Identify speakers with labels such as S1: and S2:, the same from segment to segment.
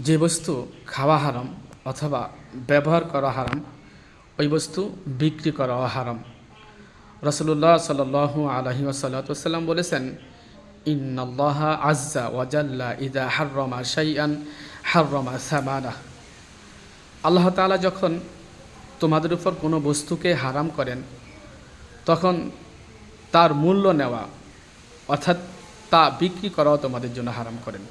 S1: যে বস্তু খাওয়া হারাম অথবা ব্যবহার করা হারাম, ওই বস্তু বিক্রি করাও হারাম। রাসূলুল্লাহ সাল্লাল্লাহু আলাইহি ওয়াসাল্লাম বলেছেন, ইন্নাল্লাহা আজ্জা ওয়া জাল্লা ইযা হাররামা শাইআন হাররামা সামানাহ। আল্লাহ তাআলা যখন তোমাদের উপর কোনো বস্তুকে হারাম করেন, তখন তার মূল্য নেওয়া অর্থাৎ তা বিক্রি করাও তোমাদের জন্য হারাম করেন।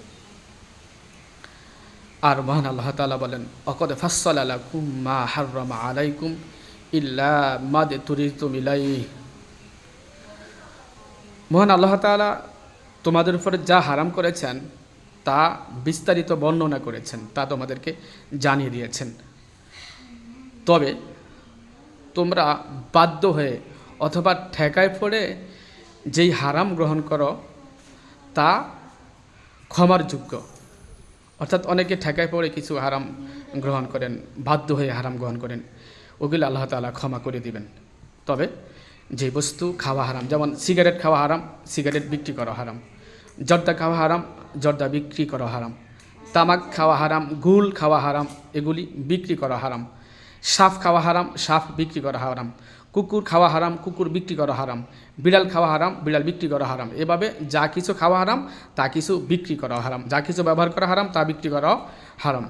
S1: আর মহান আল্লাহ তাআলা বলেন, অকদ ফাসসালা লাকুম মা হাররামা আলাইকুম ইল্লা মা তুরিতুম ইলাইহি। মহান আল্লাহ তাআলা তোমাদের উপরে যা হারাম করেছেন তা বিস্তারিত বর্ণনা করেছেন, তা তোমাদেরকে জানিয়ে দিয়েছেন। তবে তোমরা বাধ্য হয়ে অথবা ঠেকায় পড়ে যেই হারাম গ্রহণ করো তা ক্ষমার যোগ্য। অর্থাৎ অনেকে ঠেকায় পড়ে কিছু হারাম গ্রহণ করেন, বাধ্য হয়ে হারাম গ্রহণ করেন, ওগুলো আল্লাহ তাআলা ক্ষমা করে দিবেন। তবে যে বস্তু খাওয়া হারাম, যেমন সিগারেট খাওয়া হারাম, সিগারেট বিক্রি করা হারাম, জর্দা খাওয়া হারাম, জর্দা বিক্রি করা হারাম, তামাক খাওয়া হারাম, গুল খাওয়া হারাম, এগুলি বিক্রি করা হারাম, সাপ খাওয়া হারাম, সাপ বিক্রি করা হারাম, কুকুর খাওয়া হারাম, কুকুর বিক্রি করা হারাম, বিড়াল খাওয়া হারাম, বিড়াল বিক্রি করা হারাম। এভাবে যা কিছু খাওয়া হারাম তা কিছু বিক্রি করা হারাম, যা কিছু ব্যবহার করা হারাম তা বিক্রি করাও হারাম।